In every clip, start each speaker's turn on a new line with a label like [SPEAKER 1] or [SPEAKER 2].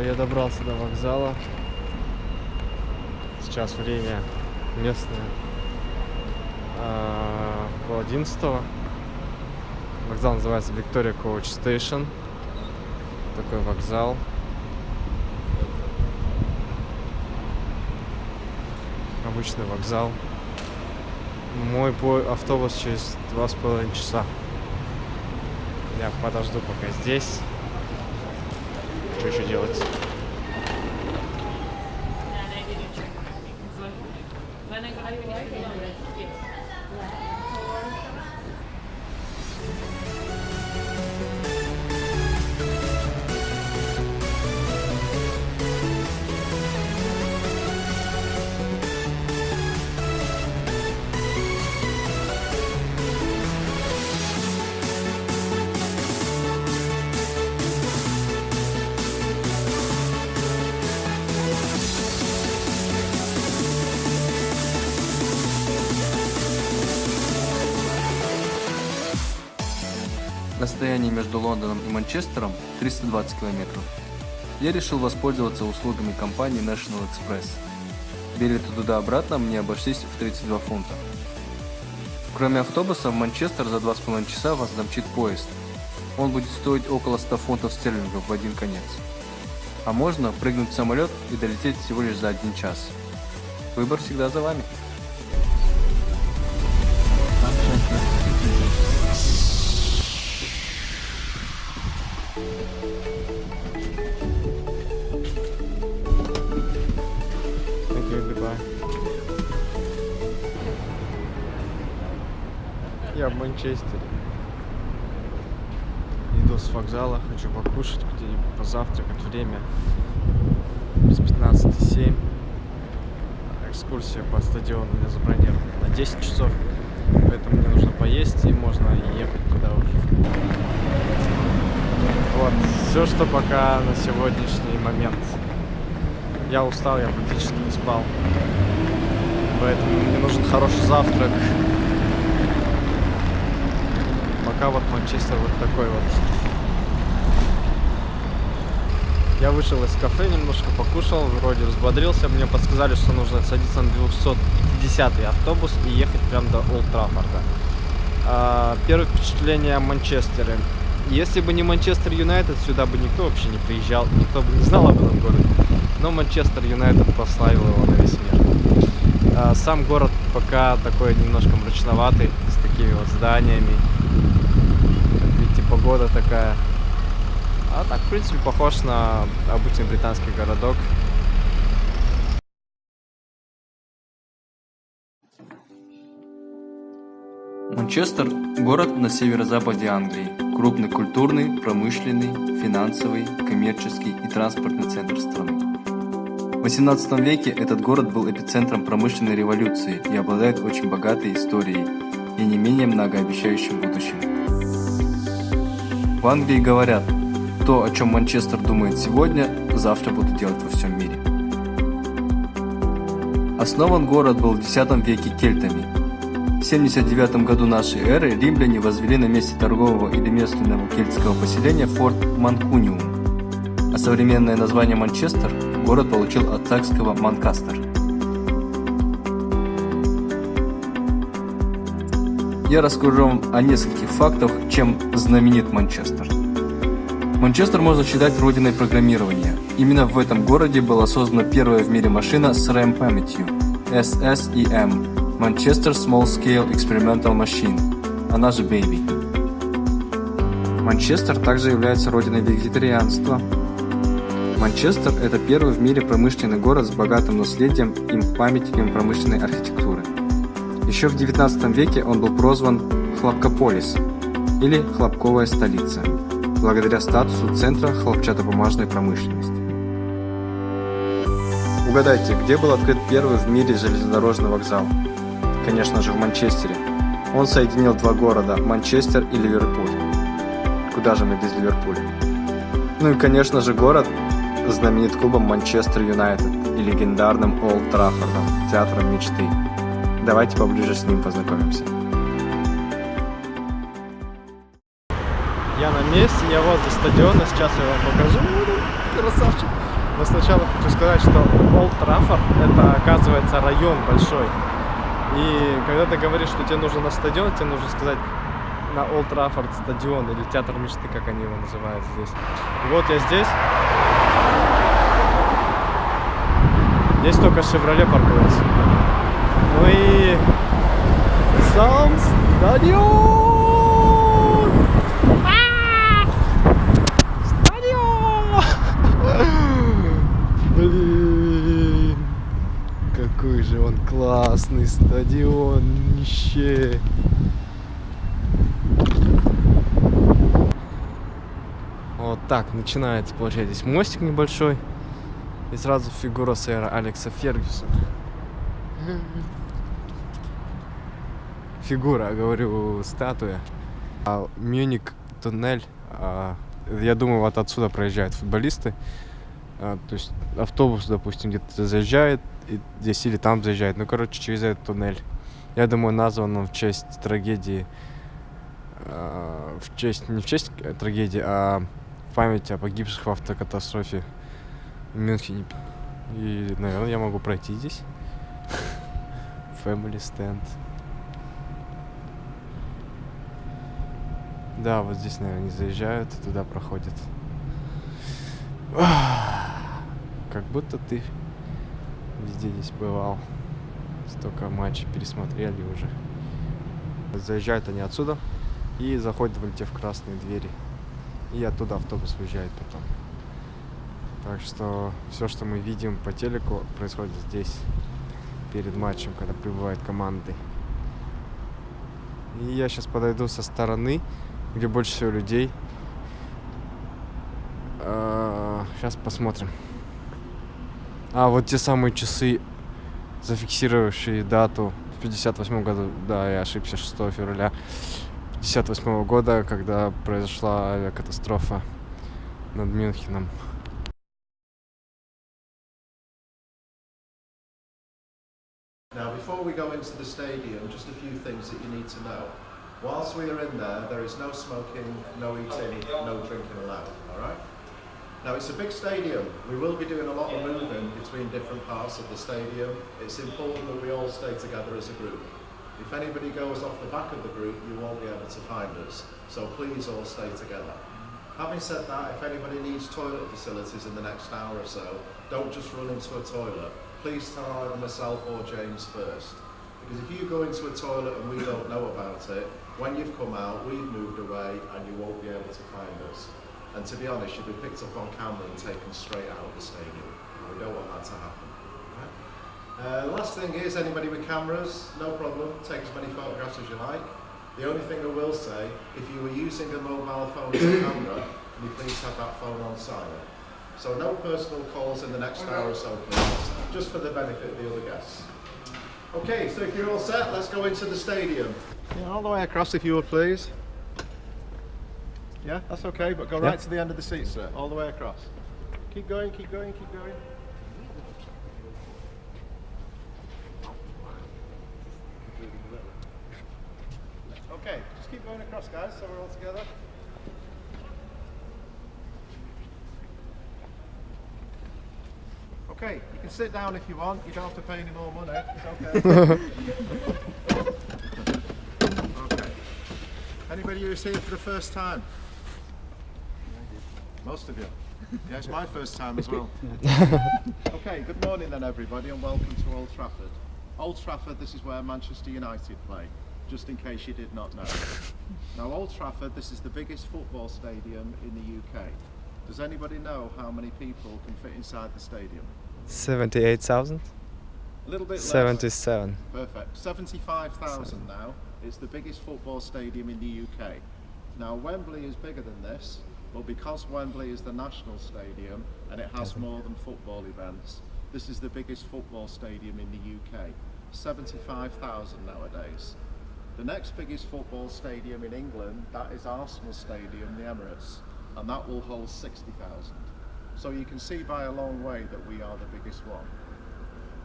[SPEAKER 1] Я добрался до вокзала. Сейчас время местное. Около 11-го. Вокзал называется Victoria Coach Station. Такой вокзал. Обычный вокзал. Мой автобус через 2,5 часа. Я подожду пока здесь. Что еще делать?
[SPEAKER 2] Расстояние между Лондоном и Манчестером 320 километров. Я решил воспользоваться услугами компании National Express. Билеты туда-обратно мне обошлись в 32 фунта. Кроме автобуса, в Манчестер за 2,5 часа вас домчит поезд. Он будет стоить около 100 фунтов стерлингов в один конец. А можно прыгнуть в самолет и долететь всего лишь за 1 час. Выбор всегда за вами.
[SPEAKER 1] Я в Манчестере. Иду с вокзала, хочу покушать где-нибудь, позавтракать. Время без 15:07. Экскурсия по стадиону у меня забронирована на 10 часов. Поэтому мне нужно поесть и можно ехать туда уже. Вот, все, что пока на сегодняшний момент. Я устал, я практически не спал. Поэтому мне нужен хороший завтрак. Пока вот Манчестер вот такой вот. Я вышел из кафе, немножко покушал, вроде взбодрился. Мне подсказали, что нужно садиться на 250-й автобус и ехать прям до Олд Траффорда. Первое впечатление о Манчестере. Если бы не Манчестер Юнайтед, сюда бы никто вообще не приезжал, никто бы не знал об этом городе. Но Манчестер Юнайтед прославил его на весь мир. Сам город пока такой немножко мрачноватый, с такими вот зданиями. Видите, погода такая. А так, в принципе, похож на обычный британский городок.
[SPEAKER 2] Манчестер – город на северо-западе Англии. Крупный культурный, промышленный, финансовый, коммерческий и транспортный центр страны. В XVIII веке этот город был эпицентром промышленной революции и обладает очень богатой историей и не менее многообещающим будущим. В Англии говорят, то, о чем Манчестер думает сегодня, завтра будут делать во всем мире. Основан город был в X веке кельтами. В 79 году нашей эры римляне возвели на месте торгового и ремесленного кельтского поселения форт Манкуниум, а современное название Манчестер город получил от сакского Манкастер. Я расскажу вам о нескольких фактах, чем знаменит Манчестер. Манчестер можно считать родиной программирования. Именно в этом городе была создана первая в мире машина с RAM-памятью SSEM – Manchester Small Scale Experimental Machine, она же Baby. Манчестер также является родиной вегетарианства. Манчестер – это первый в мире промышленный город с богатым наследием и памятниками промышленной архитектуры. Еще в XIX веке он был прозван Хлопкополис или Хлопковая столица, благодаря статусу центра хлопчатобумажной промышленности. Угадайте, где был открыт первый в мире железнодорожный вокзал? Конечно же, в Манчестере. Он соединил два города – Манчестер и Ливерпуль. Куда же мы без Ливерпуля? Ну и, конечно же, город знаменит клубом Манчестер Юнайтед и легендарным Олд Траффордом, театром мечты. Давайте поближе с ним познакомимся.
[SPEAKER 1] Я на месте, я возле стадиона, сейчас я вам покажу. Красавчик. Но сначала хочу сказать, что Олд Траффорд это, оказывается, район большой. И когда ты говоришь, что тебе нужно на стадион, тебе нужно сказать на Олд Траффорд стадион или театр мечты, как они его называют здесь. И вот я здесь. Здесь только «Шевроле» паркуется. Ну и сам стадион! Стадион! Блин! Какой же он классный стадионище! Вот так начинается, получается, здесь мостик небольшой. И сразу фигура сэра Алекса Фергюсона. Фигура, говорю, статуя. А Мюник туннель. Я думаю, вот отсюда проезжают футболисты. То есть автобус, допустим, где-то заезжает, и здесь или там заезжает. Ну, короче, через этот туннель. Я думаю, назван он в честь трагедии. Не в честь трагедии, а в память о погибших в автокатастрофе в Мюнхене. И, наверное, я могу пройти здесь. Family stand. Да, вот здесь, наверное, не заезжают, туда проходят. Как будто ты везде здесь бывал. Столько матчей пересмотрели уже. Заезжают они отсюда и заходят вон те в красные двери. И оттуда автобус выезжает потом. Так что все, что мы видим по телеку, происходит здесь, перед матчем, когда прибывают команды. И я сейчас подойду со стороны, где больше всего людей. Сейчас посмотрим. Вот те самые часы, зафиксировавшие дату в 58 году. Да, я ошибся, 6 февраля 58 года, когда произошла авиакатастрофа над Мюнхеном.
[SPEAKER 3] Now, before we go into the stadium, just a few things that you need to know. Whilst we are in there is no smoking, no eating, no drinking allowed, alright? Now, it's a big stadium. We will be doing a lot of moving between different parts of the stadium. It's important that we all stay together as a group. If anybody goes off the back of the group, you won't be able to find us. So please all stay together. Having said that, if anybody needs toilet facilities in the next hour or so, don't just run into a toilet. Please tell either myself or James first. Because if you go into a toilet and we don't know about it, when you've come out, we've moved away and you won't be able to find us. And to be honest, you'll be picked up on camera and taken straight out of the stadium. And we don't want that to happen. The last thing is, anybody with cameras, no problem, take as many photographs as you like. The only thing I will say, if you were using a mobile phone as a camera, can you please have that phone on silent? So no personal calls in the next hour or so, please, just for the benefit of the other guests. Okay, so if you're all set, let's go into the stadium. Yeah, all the way across if you would, please. Yeah, that's okay, but go right to the end of the seat, sir, all the way across. Keep going, keep going, keep going. Okay, just keep going across, guys, so we're all together. Okay, you can sit down if you want. You don't have to pay any more money. It's okay. Okay. Anybody who's here for the first time? Most of you. Yeah, it's my first time as well. Okay, good morning then everybody and welcome to Old Trafford. Old Trafford, this is where Manchester United play, just in case you did not know. Now Old Trafford, this is the biggest football stadium in the UK. Does anybody know how many people can fit inside the stadium?
[SPEAKER 1] 78,000?
[SPEAKER 3] A little bit less.
[SPEAKER 1] 77.
[SPEAKER 3] Perfect. 75,000 now. It's the biggest football stadium in the UK. Now Wembley is bigger than this, but because Wembley is the national stadium and it has more than football events, this is the biggest football stadium in the UK. 75,000 nowadays. The next biggest football stadium in England, that is Arsenal Stadium, the Emirates, and that will hold 60,000. So you can see by a long way that we are the biggest one.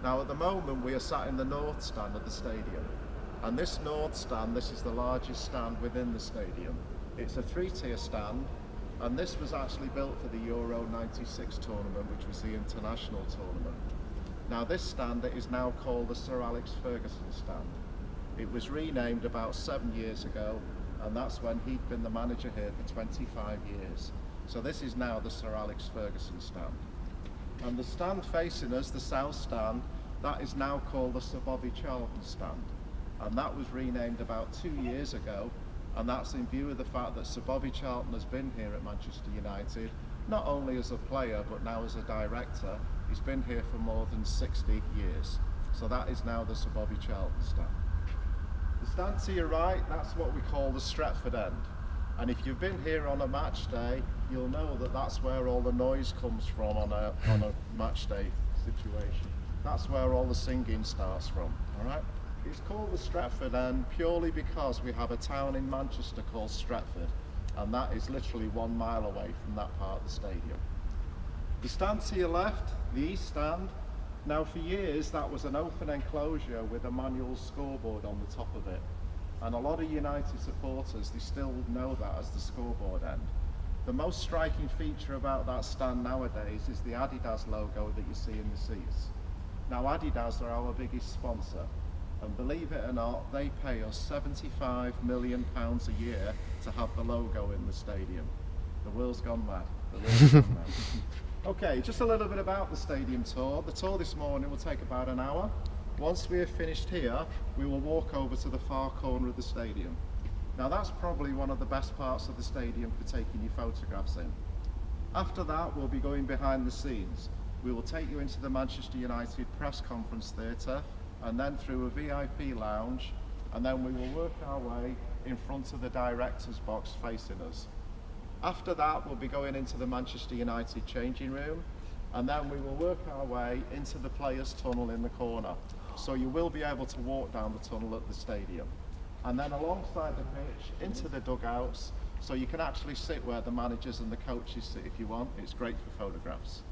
[SPEAKER 3] Now at the moment we are sat in the north stand of the stadium, and this north stand, this is the largest stand within the stadium. It's a three-tier stand, and this was actually built for the Euro 96 tournament, which was the international tournament. Now this stand is now called the Sir Alex Ferguson stand. It was renamed about 7 years ago, and that's when he'd been the manager here for 25 years. So this is now the Sir Alex Ferguson stand. And the stand facing us, the south stand, that is now called the Sir Bobby Charlton stand. And that was renamed about 2 years ago, and that's in view of the fact that Sir Bobby Charlton has been here at Manchester United, not only as a player, but now as a director. He's been here for more than 60 years. So that is now the Sir Bobby Charlton stand. The stand to your right, that's what we call the Stretford end. And if you've been here on a match day, you'll know that that's where all the noise comes from on a match day situation. That's where all the singing starts from, all right? It's called the Stretford end purely because we have a town in Manchester called Stretford, and that is literally 1 mile away from that part of the stadium. The stand to your left, the east stand, now for years that was an open enclosure with a manual scoreboard on the top of it. And a lot of United supporters, they still know that as the scoreboard end. The most striking feature about that stand nowadays is the Adidas logo that you see in the seats. Now Adidas are our biggest sponsor, and believe it or not, they pay us £75 million a year to have the logo in the stadium. The world's gone mad. The world's gone mad. Okay, just a little bit about the stadium tour. The tour this morning will take about an hour. Once we have finished here, we will walk over to the far corner of the stadium. Now that's probably one of the best parts of the stadium for taking your photographs in. After that, we'll be going behind the scenes. We will take you into the Manchester United press conference theatre, and then through a VIP lounge, and then we will work our way in front of the director's box facing us. After that, we'll be going into the Manchester United changing room, and then we will work our way into the players' tunnel in the corner. So you will be able to walk down the tunnel at the stadium. And then alongside the pitch, into the dugouts, so you can actually sit where the managers and the coaches sit if you want. It's great for photographs.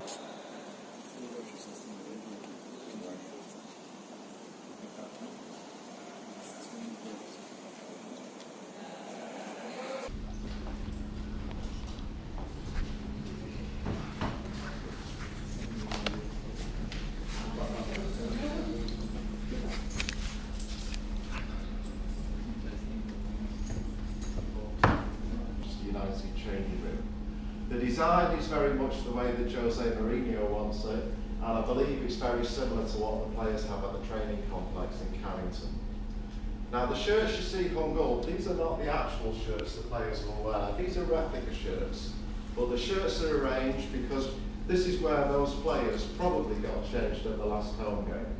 [SPEAKER 3] The design is very much the way that Jose Mourinho wants it, and I believe it's very similar to what the players have at the training complex in Carrington. Now the shirts you see hung up, these are not the actual shirts the players will wear, these are replica shirts, but the shirts are arranged because this is where those players probably got changed at the last home game.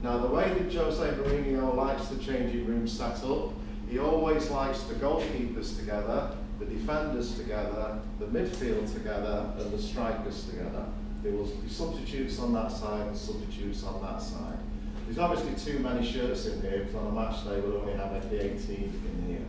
[SPEAKER 3] Now the way that Jose Mourinho likes the changing room set up, he always likes the goalkeepers together, the defenders together, the midfield together, and the strikers together. There will be substitutes on that side and substitutes on that side. There's obviously too many shirts in here because on a match day we'll only have the 18 in here.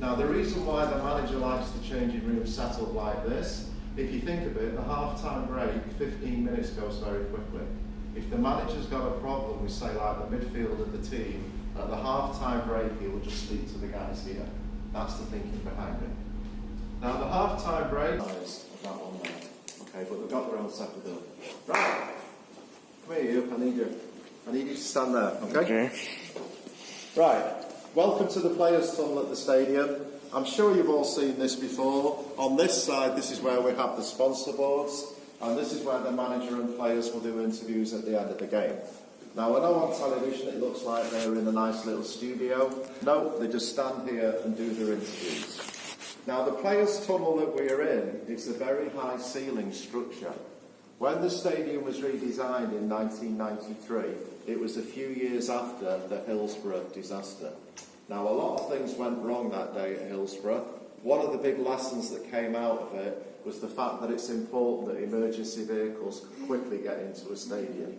[SPEAKER 3] Now the reason why the manager likes the changing room set up like this, if you think of it, the half-time break, 15 minutes goes very quickly. If the manager's got a problem with, say, like the midfield of the team, at the half-time break he will just speak to the guys here. That's the thinking behind it. Now the half-time break is that one there. Okay, but they've got their own separate building. Right, come here you, I need you to stand there, okay? Right, welcome to the players' tunnel at the stadium. I'm sure you've all seen this before. On this side, this is where we have the sponsor boards, and this is where the manager and players will do interviews at the end of the game. Now I know on television it looks like they're in a nice little studio. No, they just stand here and do their interviews. Now the players' tunnel that we're in is a very high ceiling structure. When the stadium was redesigned in 1993, it was a few years after the Hillsborough disaster. Now a lot of things went wrong that day at Hillsborough. One of the big lessons that came out of it was the fact that it's important that emergency vehicles quickly get into a stadium.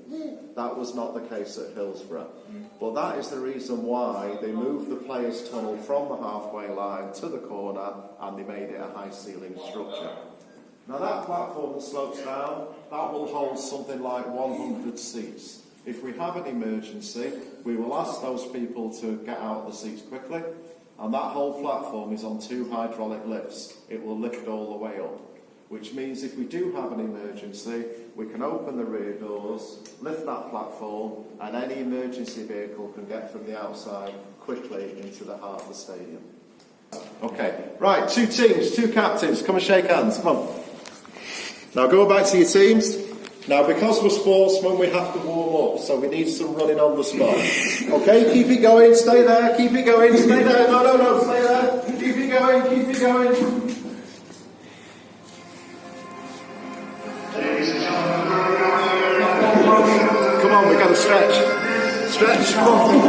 [SPEAKER 3] That was not the case at Hillsborough. But that is the reason why they moved the players' tunnel from the halfway line to the corner, and they made it a high ceiling structure. Now that platform that slopes down, that will hold something like 100 seats. If we have an emergency, we will ask those people to get out of the seats quickly, and that whole platform is on 2 hydraulic lifts. It will lift all the way up, which means if we do have an emergency, we can open the rear doors, lift that platform, and any emergency vehicle can get from the outside quickly into the heart of the stadium. Okay, right, 2 teams, 2 captains, come and shake hands, come on. Now go back to your teams. Now because we're sportsmen, we have to warm up, so we need some running on the spot. Okay, keep it going, stay there, keep it going, stay there, no, stay there, keep it going, keep it going. Come on, we got to stretch. Stretch, come on.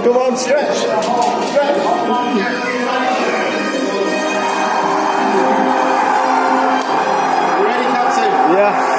[SPEAKER 3] Come on, stretch. Stretch. You ready, Captain?
[SPEAKER 1] Yeah.